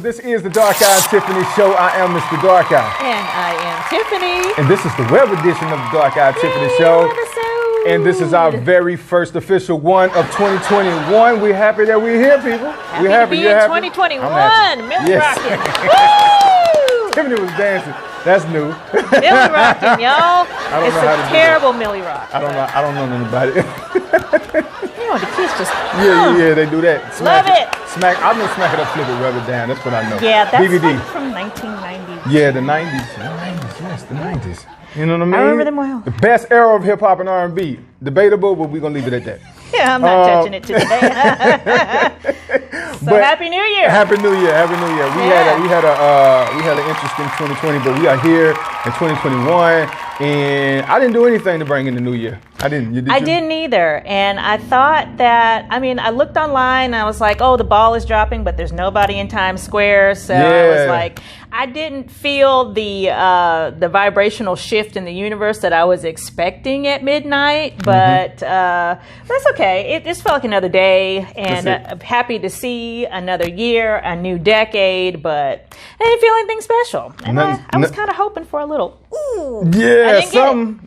This is the Darkeye and Tiffany Show. I am Mr. Darkeye. And I am Tiffany. And this is the web edition of the Darkeye and Tiffany Show. And this is our very first official one of 2021. We're happy that we're here, people. We're happy. To be in 2021. Millie rocking. Woo! Tiffany was dancing. That's new. Millie rocking, y'all. It's a terrible Millie rock. I don't know nothing about it. You know, the kids just Yeah, they do that. Love it. Smack. I know smack it up, flip it, rub it down. That's what I know. Yeah, that's DVD. like from 1990. Yeah, the 90s. Yes, the 90s. You know what I mean? I remember them well. The best era of hip hop and R&B. Debatable, but we're gonna leave it at that. Yeah, I'm not touching it today. So Happy New Year. Happy New Year. Happy New Year. We had an interesting 2020, but we are here in 2021, and I didn't do anything to bring in the new year. I didn't. You did? I didn't either, and I thought that. I mean, I looked online and I was like, "Oh, the ball is dropping," but there's nobody in Times Square, so I was like, I didn't feel the vibrational shift in the universe that I was expecting at midnight, but that's okay. It just felt like another day, and I'm happy to see another year, a new decade, but I didn't feel anything special. And I was kind of hoping for a little, ooh. Yeah,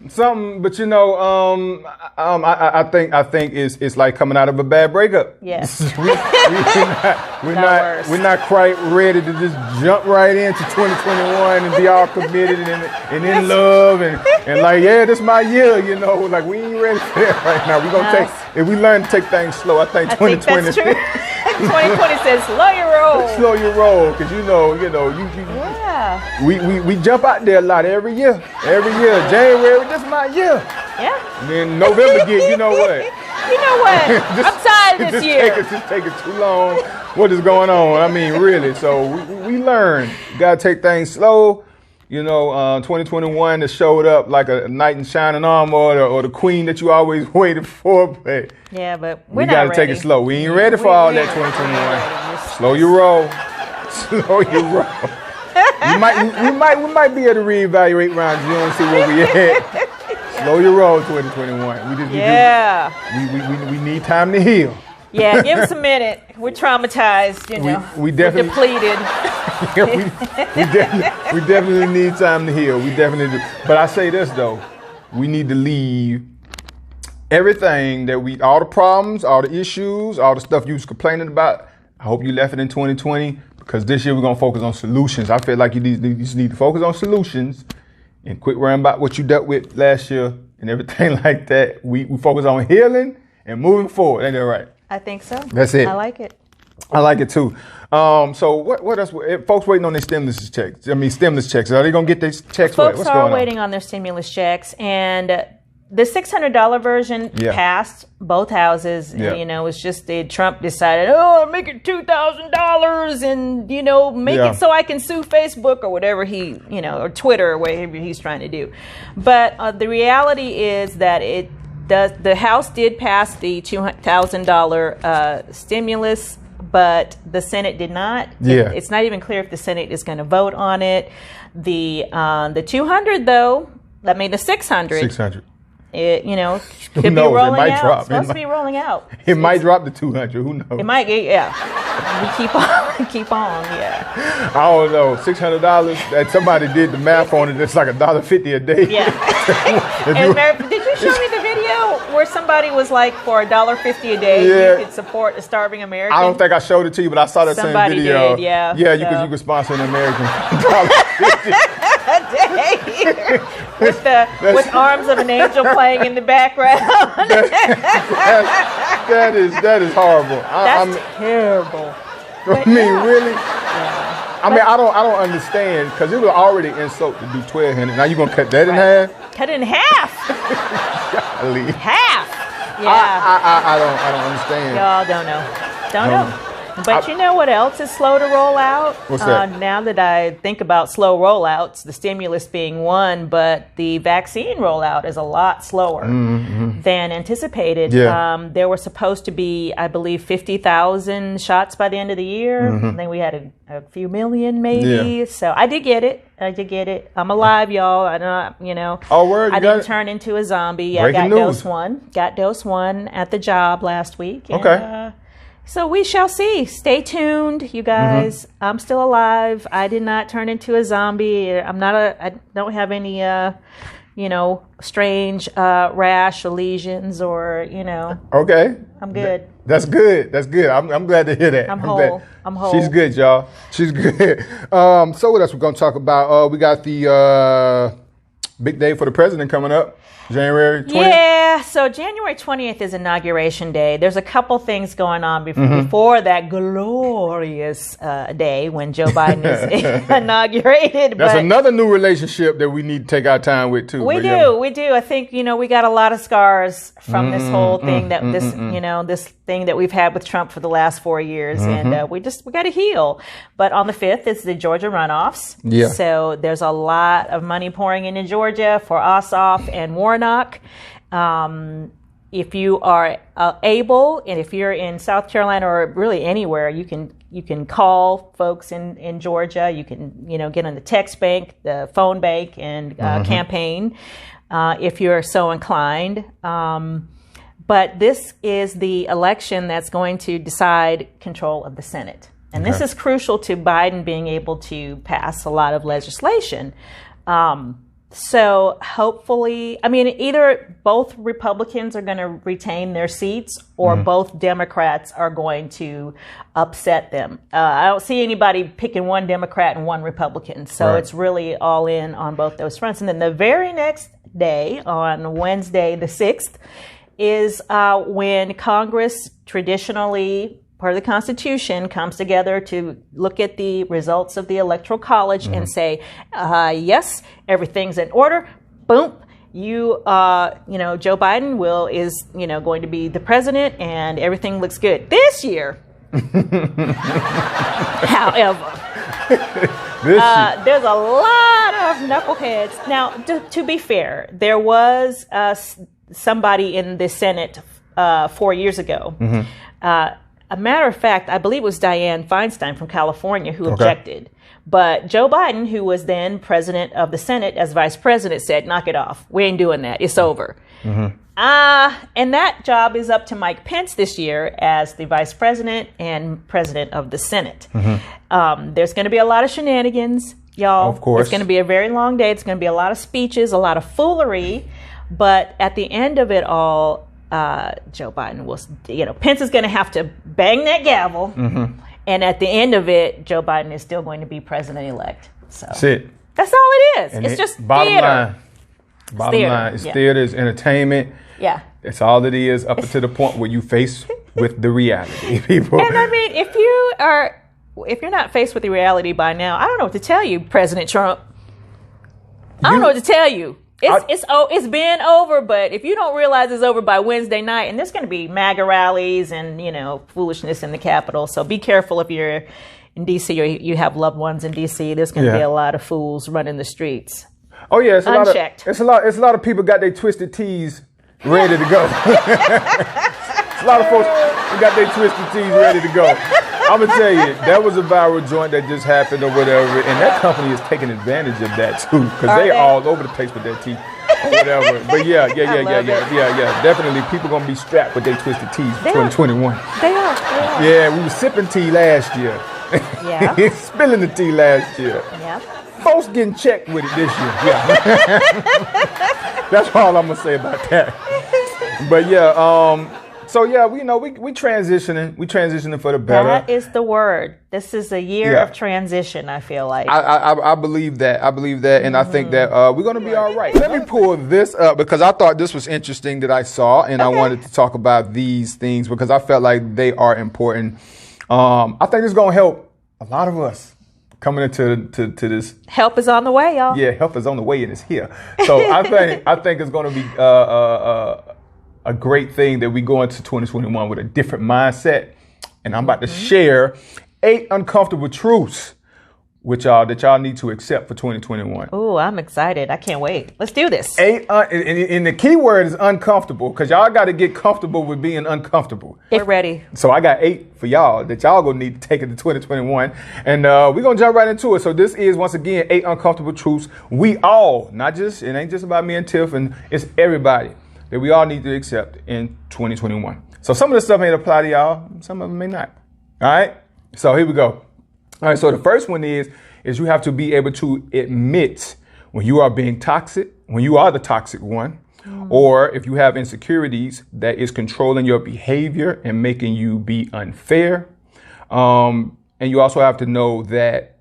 something, but you know, I think it's like coming out of a bad breakup. Yes. we're not quite ready to just jump right into 2021 and be all committed and in love and like, yeah, this is my year, you know, like we ain't ready for that right now. We're gonna if we learn to take things slow, I think 2020 that's true. 2020 says slow your roll. Slow your roll, because we jump out there a lot every year. January, this is my year. Yeah. And then November you know what? You know what? I'm tired of this year. Just take it too long. What is going on? I mean, really. So we learn. You got to take things slow. You know, 2021 that showed up like a knight in shining armor or the queen that you always waited for. But yeah, but we got to take it slow. We ain't ready for all that 2021. Slow your roll. Slow your roll. We might be able to reevaluate around June and see where we at. Slow your roll, 2021. We need time to heal. Yeah, give us a minute. We're traumatized, you know. We're depleted. we definitely need time to heal. We definitely do. But I say this though, we need to leave everything that all the problems, all the issues, all the stuff you was complaining about. I hope you left it in 2020, because this year we're gonna focus on solutions. I feel like you just need to focus on solutions and quit worrying about what you dealt with last year and everything like that. We focus on healing and moving forward. Ain't that right? I think so. That's it. I like it. I like it too. So what else? Folks waiting on their stimulus checks. Stimulus checks. Are they gonna get their checks? Folks are waiting on their stimulus checks, and the $600 version passed both houses. Yeah. You know, it's just Trump decided, I'll make it $2,000, and make it so I can sue Facebook or whatever or Twitter or whatever he's trying to do. But the reality is that the House did pass the $2,000 stimulus, but the Senate did not. Yeah. It's not even clear if the Senate is going to vote on it. The 200 though, the 600. 600. It could be rolling out. Drop. It's supposed to be rolling out. It might drop to 200. Who knows? It might. Yeah. We keep on. Yeah. I don't know. $600. That somebody did the math on it. It's like $1.50 a day. Yeah. Did you show me the video where somebody was like, for $1.50 a day, you could support a starving American? I don't think I showed it to you, but I saw that same video. Somebody did. Yeah. Yeah. You could sponsor an American. $1.50 a day. With arms of an angel playing in the background. that is horrible. That's terrible. I mean, really? Yeah. I mean, I don't understand, because it was already insult to do 1,200. Now you're gonna cut that in half? Cut it in half. Golly. Half. Yeah. I don't understand. Y'all don't know. But you know what else is slow to roll out? What's that? Now that I think about slow rollouts, the stimulus being one, but the vaccine rollout is a lot slower than anticipated. Yeah. There were supposed to be, I believe, 50,000 shots by the end of the year. I think we had a few million, maybe. Yeah. So I did get it. I'm alive, y'all. I don't, Oh, word! I didn't turn into a zombie. Breaking I got news. dose one. Got dose one at the job last week. And, okay. So we shall see. Stay tuned, you guys. I'm still alive. I did not turn into a zombie. I don't have any, strange rash or lesions or, Okay. I'm good. That's good. That's good. I'm glad to hear that. I'm whole. I'm whole. She's good, y'all. She's good. So what else we're going to talk about? We got the big day for the president coming up. January 20th? Yeah, so January 20th is Inauguration Day. There's a couple things going on before that glorious day when Joe Biden is inaugurated. That's another new relationship that we need to take our time with, too. We do. I think, we got a lot of scars from this whole thing this thing that we've had with Trump for the last 4 years. And we got to heal. But on the 5th, it's the Georgia runoffs. Yeah. So there's a lot of money pouring into Georgia for Ossoff and Warnock. If you are able, and if you're in South Carolina or really anywhere, you can call folks in Georgia. You can get on the text bank, the phone bank, and campaign if you're so inclined. But this is the election that's going to decide control of the Senate, and this is crucial to Biden being able to pass a lot of legislation. So hopefully, either both Republicans are going to retain their seats or both Democrats are going to upset them. I don't see anybody picking one Democrat and one Republican. So it's really all in on both those fronts. And then the very next day, on Wednesday the 6th, is when Congress traditionally, part of the Constitution, comes together to look at the results of the Electoral College and say, yes, everything's in order. Boom. Joe Biden is going to be the president and everything looks good. This year, however, there's a lot of knuckleheads. Now, to be fair, there was somebody in the Senate 4 years ago. A matter of fact, I believe it was Dianne Feinstein from California who objected. But Joe Biden, who was then president of the Senate as vice president, said, knock it off. We ain't doing that. It's over. And that job is up to Mike Pence this year as the vice president and president of the Senate. There's going to be a lot of shenanigans, y'all. Of course. It's going to be a very long day. It's going to be a lot of speeches, a lot of foolery. But at the end of it all, Joe Biden will, Pence is going to have to bang that gavel. And at the end of it, Joe Biden is still going to be president-elect. So that's it. That's all it is. And it's just bottom theater. Bottom line, it's theater, it's entertainment. Yeah. That's all it is up to the point where you face with the reality, people. And if you're not faced with the reality by now, I don't know what to tell you, President Trump. I don't know what to tell you. It's been over, but if you don't realize it's over by Wednesday night, and there's going to be MAGA rallies and foolishness in the Capitol, so be careful if you're in D.C. or you have loved ones in D.C. There's going to be a lot of fools running the streets. Oh yeah, it's unchecked. It's a lot of people got their twisted teas ready to go. It's a lot of folks who got their twisted teas ready to go. I'm gonna tell you, that was a viral joint that just happened or whatever, and that company is taking advantage of that too, because they're all over the place with their teeth or whatever. But yeah, definitely, people gonna be strapped with their twisted teas for 2021. They are. Yeah, we were sipping tea last year. Yeah. Spilling the tea last year. Yeah. Folks getting checked with it this year. Yeah. That's all I'm gonna say about that. But yeah, so yeah, we transitioning for the better. That is the word. This is a year of transition, I feel like. I believe that. And I think that we're going to be all right. Let me pull this up because I thought this was interesting that I saw, and I wanted to talk about these things because I felt like they are important. I think it's going to help a lot of us coming into this. Help is on the way, y'all. Yeah, help is on the way and it's here. So I think it's going to be a great thing that we go into 2021 with a different mindset. And I'm about to share 8 uncomfortable truths with y'all that y'all need to accept for 2021. Ooh, I'm excited. I can't wait. Let's do this. 8, and the key word is uncomfortable, because y'all got to get comfortable with being uncomfortable. We're ready. So I got 8 for y'all that y'all gonna need to take into 2021. And we're gonna jump right into it. So this is, once again, 8 uncomfortable truths we all, it ain't just about me and Tiff, and it's everybody, that we all need to accept in 2021. So some of the stuff may apply to y'all, some of them may not. All right. So here we go. All right. So the first one is you have to be able to admit when you are being toxic, when you are the toxic one, or if you have insecurities that is controlling your behavior and making you be unfair. And you also have to know that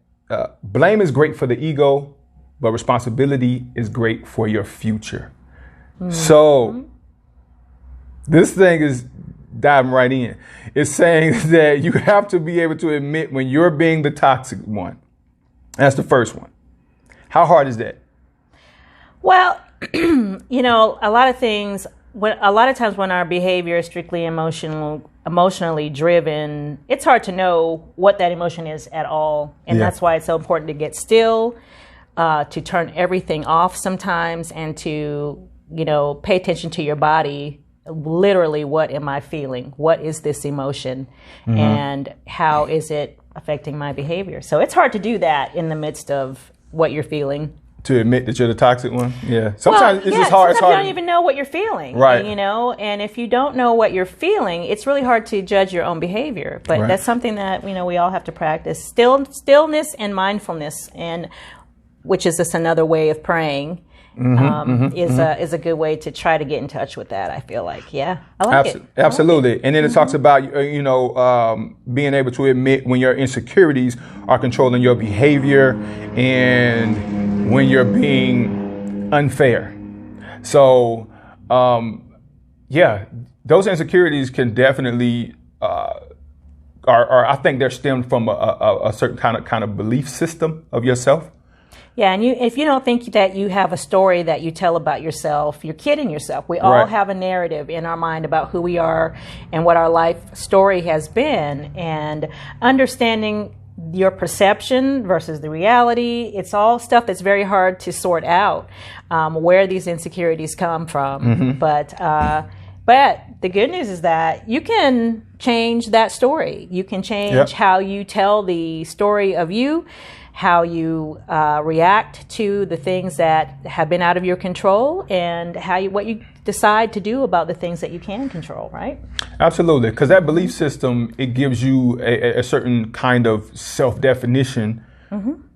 blame is great for the ego, but responsibility is great for your future. So this thing is diving right in. It's saying that you have to be able to admit when you're being the toxic one. That's the first one. How hard is that? Well, you know, a lot of times when our behavior is strictly emotionally driven, it's hard to know what that emotion is at all. And that's why it's so important to get still, to turn everything off sometimes, and to, you know, pay attention to your body. Literally, what am I feeling? What is this emotion? And how is it affecting my behavior? So it's hard to do that in the midst of what you're feeling. To admit that you're the toxic one? Yeah. Sometimes it's just hard. Sometimes you don't even know what you're feeling. Right. You know, and if you don't know what you're feeling, it's really hard to judge your own behavior. But that's something that, you know, we all have to practice. Stillness and mindfulness, and which is just another way of praying, is a good way to try to get in touch with that, I feel like. Yeah, I like it. Absolutely. And then it talks about, you know, being able to admit when your insecurities are controlling your behavior and when you're being unfair. So, those insecurities can definitely, I think they're stemmed from a certain kind of belief system of yourself. Yeah, and if you don't think that you have a story that you tell about yourself, you're kidding yourself. We all have a narrative in our mind about who we are and what our life story has been. And understanding your perception versus the reality, it's all stuff that's very hard to sort out, where these insecurities come from. But the good news is that you can change that story. You can change how you tell the story of you, how you react to the things that have been out of your control, and what you decide to do about the things that you can control, right? Absolutely, because that belief system, it gives you a certain kind of self-definition,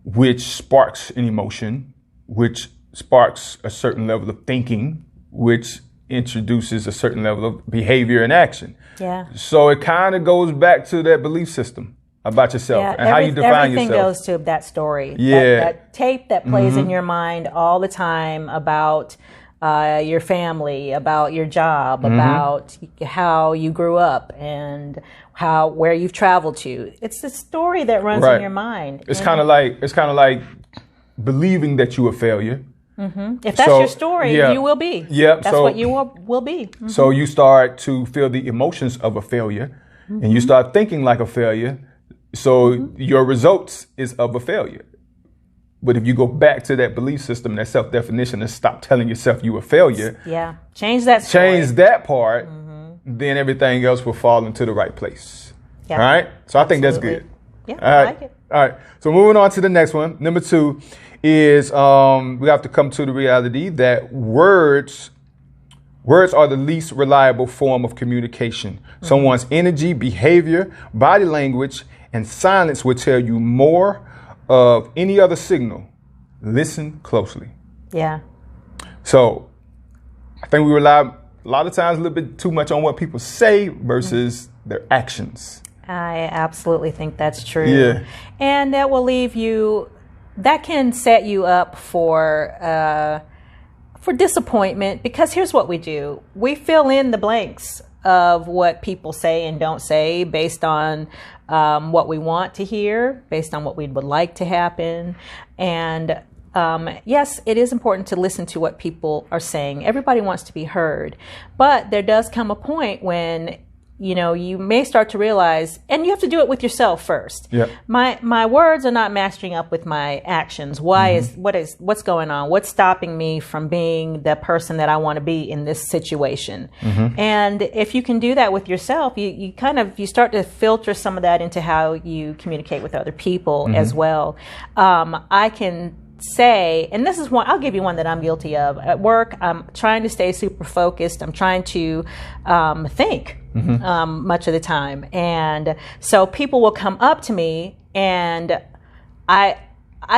which sparks an emotion, which sparks a certain level of thinking, which introduces a certain level of behavior and action. Yeah. So it kind of goes back to that belief system about yourself and how you define everything yourself. Goes to that story. Yeah. That tape that plays in your mind all the time about your family, about your job, about how you grew up, and where you've traveled to. It's the story that runs in your mind. It's kind of like believing that you're a failure. If that's your story, you will be. Yeah, that's what you will be. So you start to feel the emotions of a failure, and you start thinking like a failure. So your results is of a failure. But if you go back to that belief system, that self-definition, and stop telling yourself you a failure, change that story. Change that part, then everything else will fall into the right place. All right? So I think that's good. Yeah, I like it. All right. So moving on to the next one. Number 2 is we have to come to the reality that words are the least reliable form of communication. Someone's energy, behavior, body language, and silence will tell you more of any other signal. Listen closely. Yeah. So I think we rely a lot of times a little bit too much on what people say versus their actions. I absolutely think that's true. Yeah. And that will leave you, that can set you up for disappointment, because here's what we do. We fill in the blanks of what people say and don't say based on what we want to hear, based on what we would like to happen. And yes, it is important to listen to what people are saying. Everybody wants to be heard. But there does come a point when, you know, you may start to realize, and you have to do it with yourself first. Yeah. My words are not matching up with my actions. What's going on? What's stopping me from being the person that I want to be in this situation? And if you can do that with yourself, you start to filter some of that into how you communicate with other people as well. I can say, and this is one, I'll give you one that I'm guilty of. At work, I'm trying to stay super focused. I'm trying to think much of the time. And so people will come up to me, and I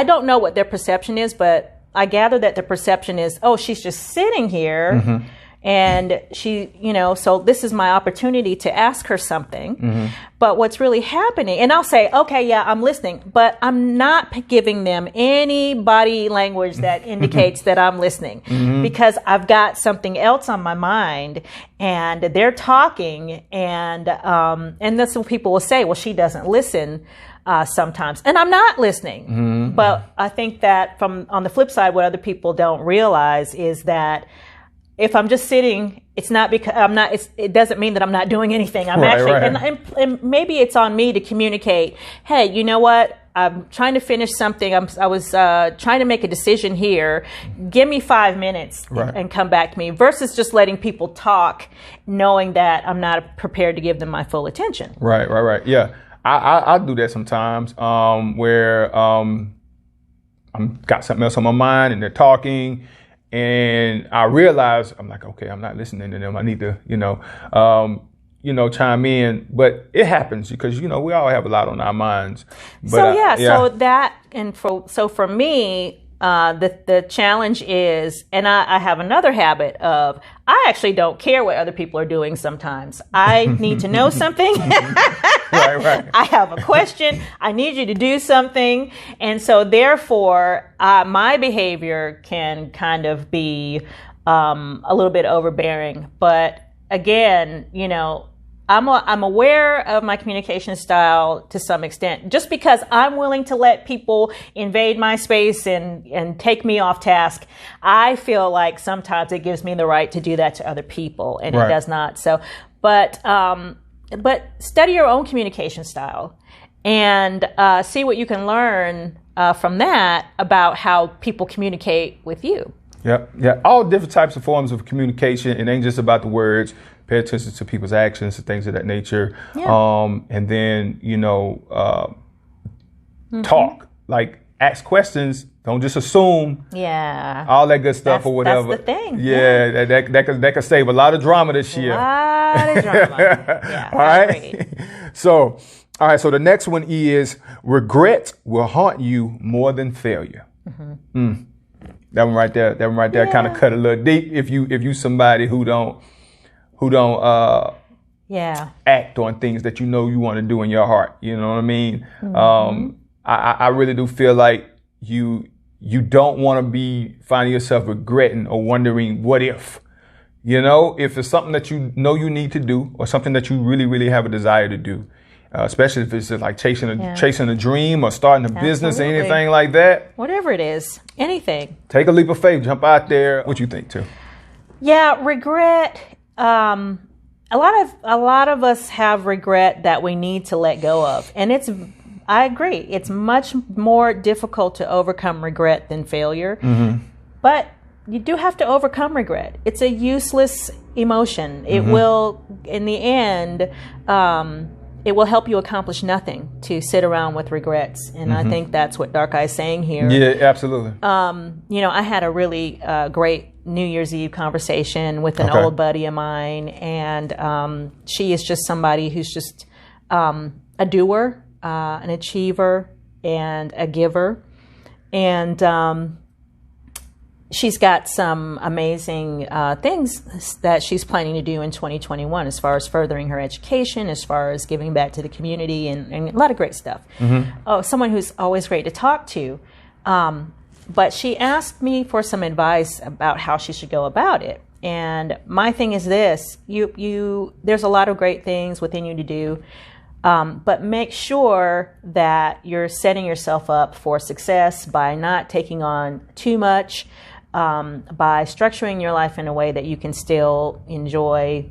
don't know what their perception is, but I gather that the perception is, oh, she's just sitting here. And she, so this is my opportunity to ask her something. But what's really happening, and I'll say, okay, yeah, I'm listening, but I'm not giving them any body language that indicates that I'm listening, because I've got something else on my mind, and they're talking, and that's what people will say, well, she doesn't listen sometimes, and I'm not listening. But I think that on the flip side, what other people don't realize is that if I'm just sitting, it's not because I'm not. It doesn't mean that I'm not doing anything. I'm and maybe it's on me to communicate. Hey, you know what? I'm trying to finish something. I was trying to make a decision here. Give me 5 minutes and come back to me. Versus just letting people talk, knowing that I'm not prepared to give them my full attention. Right. Yeah, I do that sometimes. Where I'm got something else on my mind, and they're talking. And I realize, I'm like, okay, I'm not listening to them. I need to, chime in. But it happens because, we all have a lot on our minds. But, so for me, the challenge is, and I have another habit of, I actually don't care what other people are doing sometimes. I need to know something. Right. I have a question. I need you to do something. And so therefore, my behavior can kind of be a little bit overbearing. But again, I'm aware of my communication style to some extent. Just because I'm willing to let people invade my space and take me off task, I feel like sometimes it gives me the right to do that to other people, and it does not. So, but study your own communication style and see what you can learn from that about how people communicate with you. Yeah. All different types of forms of communication. It ain't just about the words. Pay attention to people's actions and things of that nature. Yeah. And then, talk. Like, ask questions. Don't just assume. Yeah. All that good stuff or whatever. That's the thing. Yeah. That could save a lot of drama this year. A lot of drama. Yeah. All right. So the next one is regret will haunt you more than failure. That one right there kind of cut a little deep if you somebody who don't act on things that you want to do in your heart. You know what I mean? I really do feel like you don't want to be finding yourself regretting or wondering what if. If it's something that you need to do or something that you really, really have a desire to do, especially if it's just like chasing a dream or starting a business or anything like that. Whatever it is, anything. Take a leap of faith, jump out there. What you think, too? Yeah, regret. A lot of us have regret that we need to let go of, and I agree. It's much more difficult to overcome regret than failure, but you do have to overcome regret. It's a useless emotion. It will, in the end, it will help you accomplish nothing to sit around with regrets, and I think that's what Darkeye is saying here. Yeah, absolutely. I had a really great New Year's Eve conversation with an old buddy of mine, and she is just somebody who's just a doer, an achiever, and a giver, and she's got some amazing things that she's planning to do in 2021 as far as furthering her education, as far as giving back to the community, and a lot of great stuff. Oh, someone who's always great to talk to. But she asked me for some advice about how she should go about it. And my thing is this, there's a lot of great things within you to do, but make sure that you're setting yourself up for success by not taking on too much, by structuring your life in a way that you can still enjoy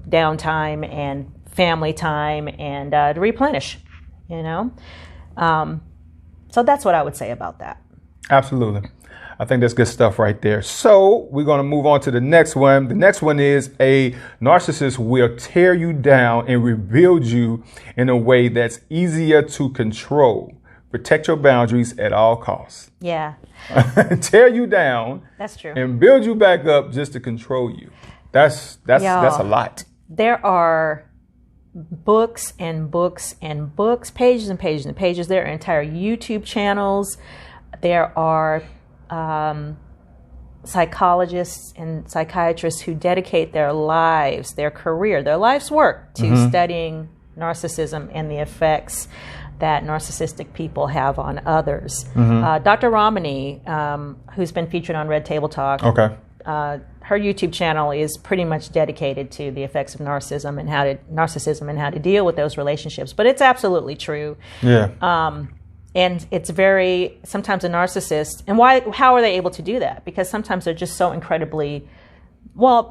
downtime and family time and to replenish, So that's what I would say about that. Absolutely. I think that's good stuff right there. So we're going to move on to the next one. The next one is a narcissist will tear you down and rebuild you in a way that's easier to control. protect your boundaries at all costs. Yeah. Tear you down. That's true. And build you back up just to control you. That's a lot. There are books and books and books, pages and pages and pages. There are entire YouTube channels. There are psychologists and psychiatrists who dedicate their lives, their career, their life's work to studying narcissism and the effects that narcissistic people have on others. Dr. Romani, who's been featured on Red Table Talk, her YouTube channel is pretty much dedicated to the effects of narcissism and how to deal with those relationships. But it's absolutely true. Yeah. And it's sometimes a narcissist. And how are they able to do that? Because sometimes they're just so incredibly,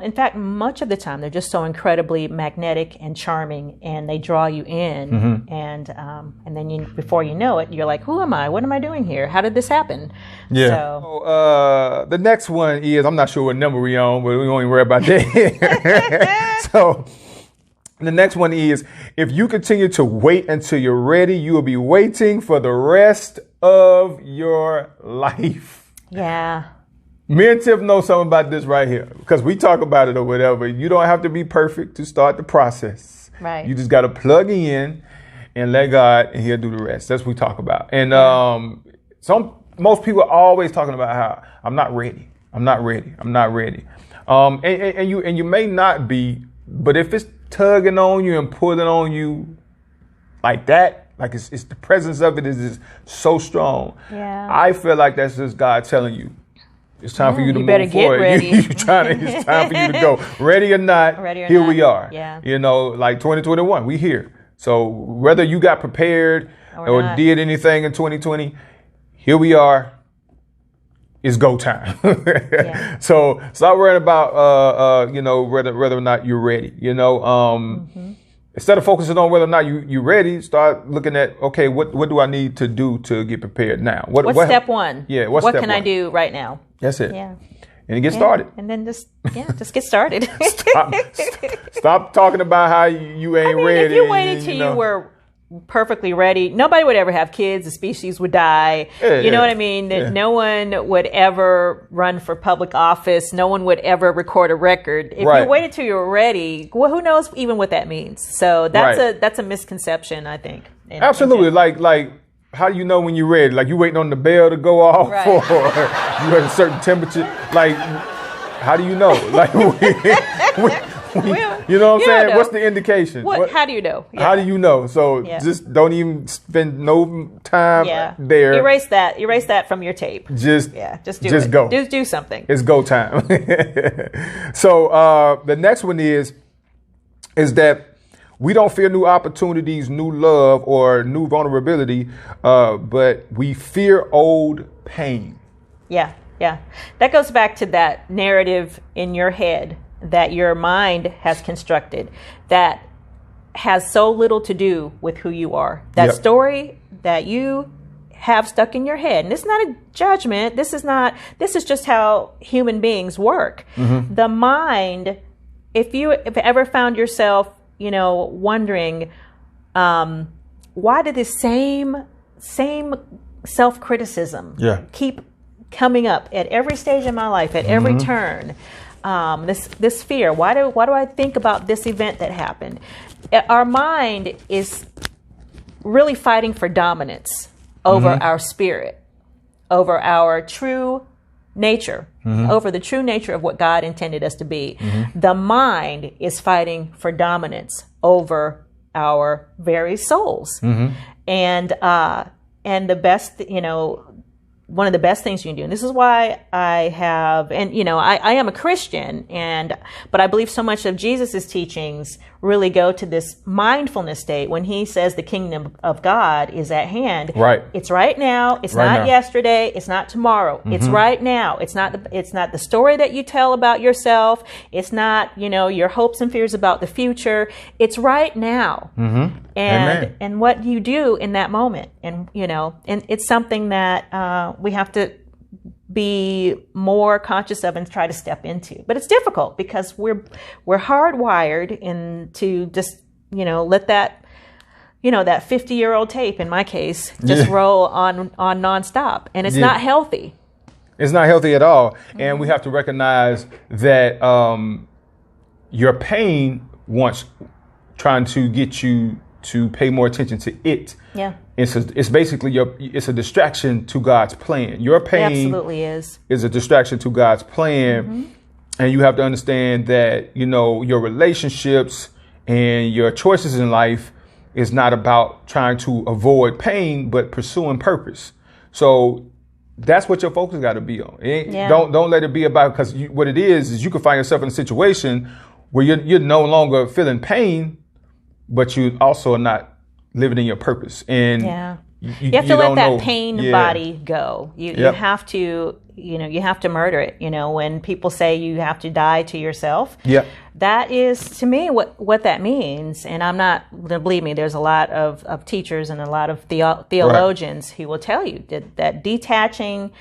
in fact, much of the time, they're just so incredibly magnetic and charming, and they draw you in. And then before you know it, you're like, who am I? What am I doing here? How did this happen? Yeah. So, the next one is, I'm not sure what number we're on, but we don't even worry about that. So the next one is, if you continue to wait until you're ready, you will be waiting for the rest of your life. Yeah. Me and Tiff know something about this right here, because we talk about it or whatever. You don't have to be perfect to start the process. Right. You just got to plug in and let God, and He'll do the rest. That's what we talk about. And most people are always talking about how I'm not ready. I'm not ready. I'm not ready. And you may not be, but if it's tugging on you and pulling on you like that, like it's the presence of it is just so strong. Yeah. I feel like that's just God telling you, it's time for you to move better forward. Get ready. It's time for you to go. Ready or not, here we are. Yeah. You know, like 2021, we here. So whether you got prepared or did anything in 2020, here we are. It's go time. Yeah. So stop worrying about whether or not you're ready. Instead of focusing on whether or not you're ready, start looking at, okay, what do I need to do to get prepared now? What's step one? Yeah. What can I do right now? That's it. Yeah. And get started. And then just get started. Stop talking about how you ain't ready. If you waited till you were perfectly ready, nobody would ever have kids. The species would die. You know what I mean? Yeah. No one would ever run for public office. No one would ever record a record. If you waited till you were ready, well, who knows even what that means? So that's a misconception, I think. Absolutely. Like, how do you know when you're ready? Like, you waiting on the bell to go off, or you at a certain temperature? Like, how do you know? Like, you know what I'm saying? What's the indication? How do you know? Yeah. How do you know? So just don't even spend no time there. Erase that from your tape. Just go. Just do something. It's go time. So the next one is that we don't fear new opportunities, new love, or new vulnerability, but we fear old pain. Yeah. That goes back to that narrative in your head that your mind has constructed that has so little to do with who you are. That story that you have stuck in your head. And it's not a judgment. This is just how human beings work. Mm-hmm. The mind, if you ever found yourself, wondering, why did this same self-criticism keep coming up at every stage of my life, at every turn? This fear. Why do I think about this event that happened? Our mind is really fighting for dominance over our spirit, over our true nature, over the true nature of what God intended us to be. The mind is fighting for dominance over our very souls. And the best, one of the best things you can do, and this is why I have, and I am a Christian, but I believe so much of Jesus's teachings really go to this mindfulness state when he says the kingdom of God is at hand. Right. It's right now. It's not yesterday. It's not tomorrow. It's right now. It's not the story that you tell about yourself. It's not, your hopes and fears about the future. It's right now. And what you do in that moment, and it's something that we have to be more conscious of and try to step into. But it's difficult because we're hardwired to just let that that 50-year-old tape, in my case, just roll on nonstop. And it's not healthy. It's not healthy at all. And we have to recognize that your pain wants trying to get you to pay more attention to it. Yeah. It's basically it's a distraction to God's plan. Your pain it absolutely is a distraction to God's plan. And you have to understand that, your relationships and your choices in life is not about trying to avoid pain, but pursuing purpose. So that's what your focus got to be on. Don't let it be about, because what it is you can find yourself in a situation where you're no longer feeling pain, but you also are not living in your purpose. And you have to let that pain body go. You have to, you have to murder it. When people say you have to die to yourself, that is, to me, what that means. And I'm not, believe me, there's a lot of teachers and a lot of theologians who will tell you that detaching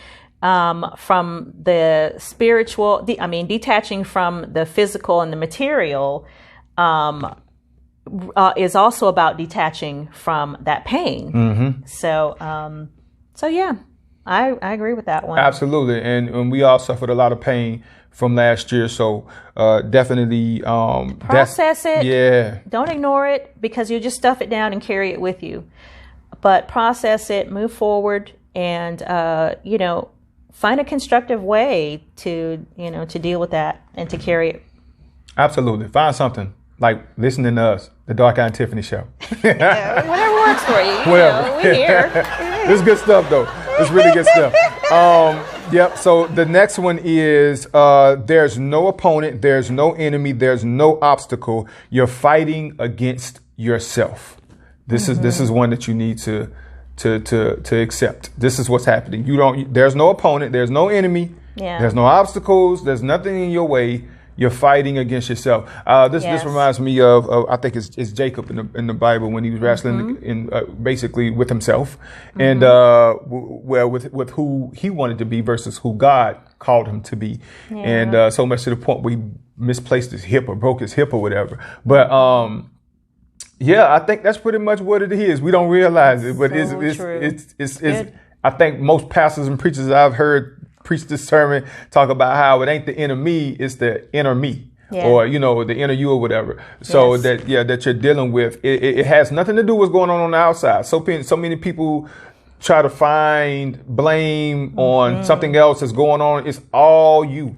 from the spiritual, detaching from the physical and the material, is also about detaching from that pain. So yeah, I agree with that one. Absolutely. And we all suffered a lot of pain from last year. So definitely process it. Yeah. Don't ignore it, because you'll just stuff it down and carry it with you. But process it, move forward, and find a constructive way to deal with that and to carry it. Absolutely. Find something. Like listening to us, the Darkeye and Tiffany Show. Whatever works for you. Whatever. We're here. This is good stuff, though. It's really good stuff. So the next one is there's no opponent, there's no enemy, there's no obstacle. You're fighting against yourself. This is one that you need to accept. This is what's happening. There's no opponent, there's no enemy, there's no obstacles, there's nothing in your way. You're fighting against yourself. This reminds me of I think it's Jacob in the Bible, when he was wrestling basically with himself, and with who he wanted to be versus who God called him to be, and so much to the point where he misplaced his hip or broke his hip or whatever. But I think that's pretty much what it is. We don't realize it, but it's I think most pastors and preachers I've heard preach this sermon talk about how it ain't the inner me, it's the inner me, or the inner you or whatever. So that you're dealing with it has nothing to do with what's going on the outside. So many people try to find blame on something else that's going on. It's all you.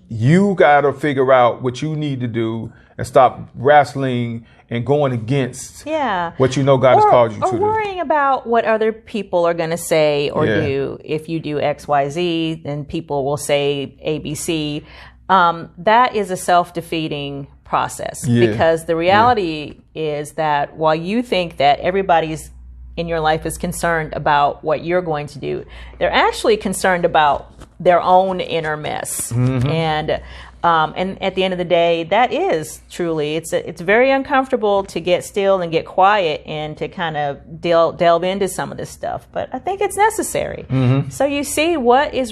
You got to figure out what you need to do and stop wrestling and going against what God has called you to do. Or worrying about what other people are going to say or do. If you do X, Y, Z, then people will say A, B, C. That is a self-defeating process, because the reality is that while you think that everybody's in your life is concerned about what you're going to do, they're actually concerned about their own inner mess. And at the end of the day, that is truly, it's very uncomfortable to get still and get quiet and to kind of delve into some of this stuff. But I think it's necessary. So you see what is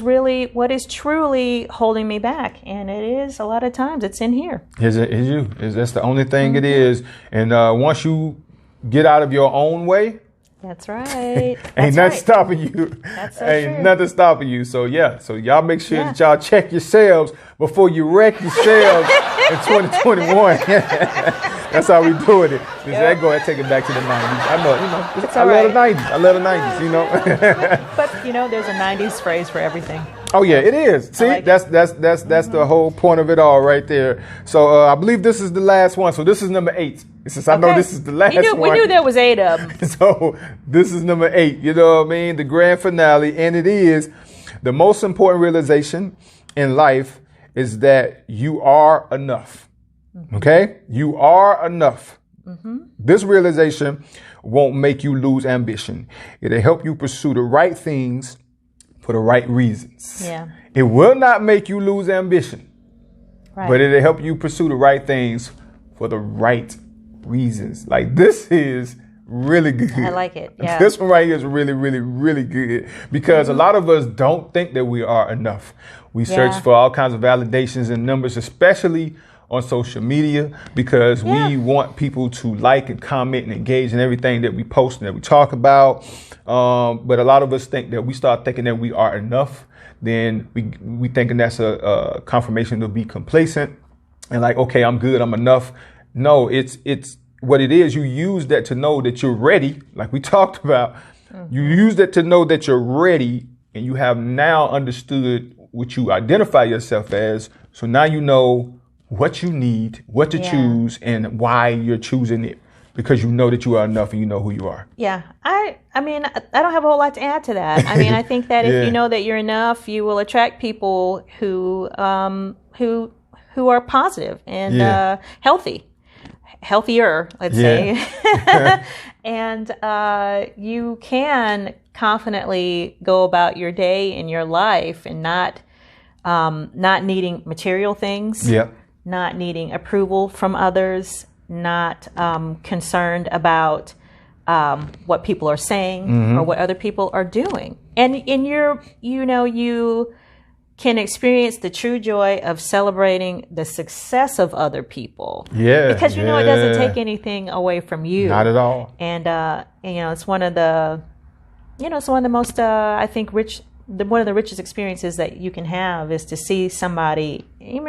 truly holding me back. And it is, a lot of times, it's in here. It's you. That's the only thing it is. And once you get out of your own way, that's right. Ain't nothing stopping you. That's so Ain't true. nothing stopping you. So so y'all make sure that y'all check yourselves before you wreck yourselves in 2021. That's how we doing it. That go ahead, take it back to the 90s. I know, I love the 90s. I love the 90s, But there's a 90s phrase for everything. Oh yeah, it is. See, like that's the whole point of it all right there. So I believe this is the last one. So this is number 8. Since I know this is the last one. We knew there was 8 of them. So this is number 8. You know what I mean? The grand finale, and it is the most important realization in life is that you are enough. Okay, you are enough. This realization won't make you lose ambition. It'll help you pursue the right things for the right reasons. It will not make you lose ambition, but it'll help you pursue the right things for the right reasons. Like, this is really good. I like it. Yeah. This one right here is really, really, really good, because a lot of us don't think that we are enough. We search for all kinds of validations and numbers, especially on social media because we want people to like and comment and engage in everything that we post and that we talk about. But a lot of us think that we start thinking that we are enough, then we thinking that's a confirmation to be complacent and like, okay, I'm good, I'm enough. No, it's what it is. You use that to know that you're ready, like we talked about. You use that to know that you're ready, and you have now understood what you identify yourself as. So now you know what you need, what to choose, and why you're choosing it, because you know that you are enough and you know who you are. Yeah, I mean, I don't have a whole lot to add to that. I mean, I think that if you know that you're enough, you will attract people who are positive and healthier, let's say. And you can confidently go about your day and your life and not needing material things. Not needing approval from others, not concerned about what people are saying or what other people are doing. And you can experience the true joy of celebrating the success of other people. Because it doesn't take anything away from you. Not at all. And it's one of the most I think one of the richest experiences that you can have is to see somebody,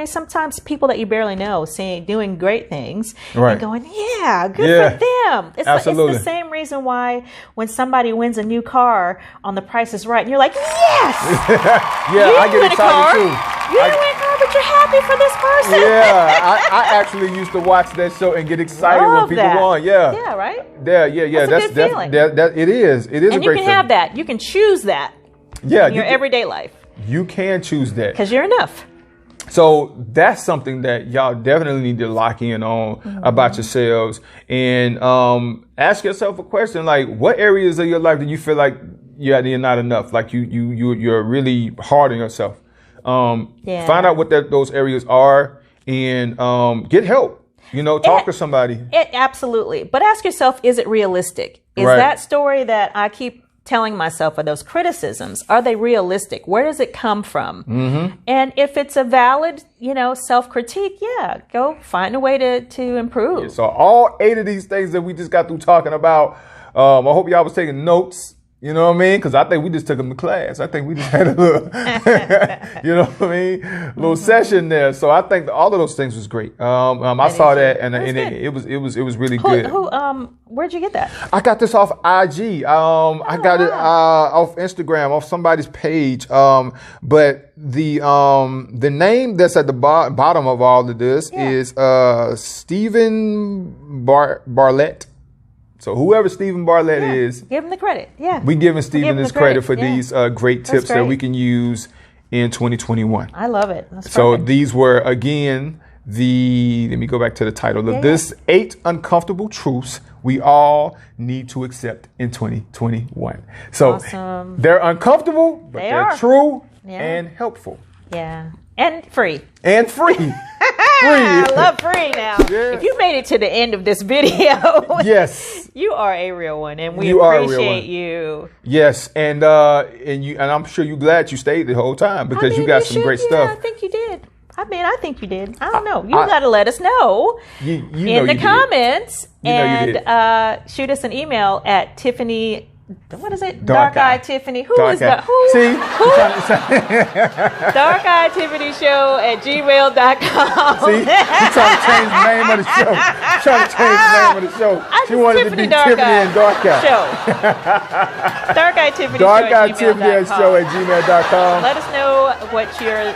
sometimes people that you barely know, doing great things and going, good for them. It's Absolutely. It's the same reason why when somebody wins a new car on The Price is Right, and you're like, yes! I get excited too. You didn't win a car, but you're happy for this person. I actually used to watch that show and get excited when people won. Yeah, right? Yeah. That's a good feeling. It is. It is and a great you can have that. You can choose that. In your everyday life. You can choose that. Because you're enough. So that's something that y'all definitely need to lock in on about yourselves, and ask yourself a question like, what areas of your life do you feel like you're not enough? Like you're really hard on yourself. Find out what those areas are and get help. Talk to somebody. Absolutely. But ask yourself, is it realistic? Is that story that I keep telling myself, or those criticisms, are they realistic? Where does it come from? And if it's a valid, self-critique, go find a way to improve. So all 8 of these things that we just got through talking about, I hope y'all was taking notes. You know what I mean? Because I think we just took them to class. I think we just had a little, little session there. So I think all of those things was great. I saw that, and it was really good. Where'd you get that? I got this off IG. I got it off Instagram, off somebody's page. But the name that's at the bottom of all of this is Stephen Bartlett. So whoever Stephen Bartlett is, give him the credit. We giving Stephen this credit for these great tips that we can use in 2021. I love it. So these were, again, let me go back to the title of this: 8 uncomfortable truths we all need to accept in 2021. So they're uncomfortable, but they're true and helpful. And free. I love free now. If you made it to the end of this video, you are a real one, and we appreciate you. Yes, and I'm sure you're glad you stayed the whole time because you got some great stuff. I think you did. I think you did. I don't know. You got to let us know in the comments, and shoot us an email at Tiffany. What is it? Darkeye Tiffany. Who is that? See? darkeyetiffanyshow at gmail.com. See? She's trying to change the name of the show. She wanted to be Tiffany and Darkeye. Darkeye Tiffany Show at gmail.com. Let us know what you're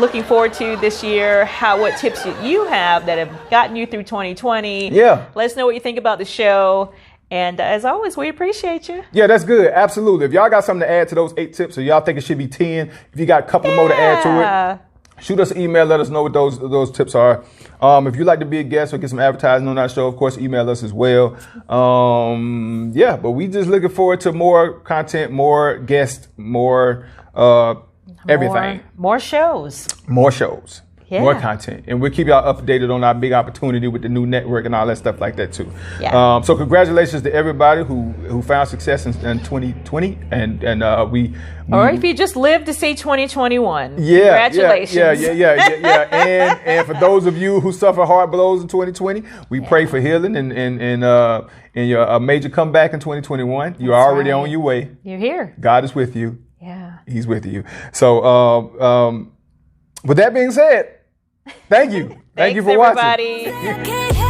looking forward to this year, what tips you have that have gotten you through 2020. Let us know what you think about the show. And as always, we appreciate you. Yeah, that's good. Absolutely. If y'all got something to add to those 8 tips, or y'all think it should be 10, if you got a couple more to add to it, shoot us an email. Let us know what those tips are. If you'd like to be a guest or get some advertising on our show, of course, email us as well. But we just looking forward to more content, more guests, more everything. More shows. more content. And we'll keep y'all updated on our big opportunity with the new network and all that stuff like that too. Yeah. So congratulations to everybody who found success in 2020, and we or if you just lived to see 2021, congratulations. Yeah. And for those of you who suffer hard blows in 2020, we pray for healing and your major comeback in 2021. You're already on your way. You're here. God is with you. Yeah. He's with you. So with that being said, thank you. Thank you for everybody. watching.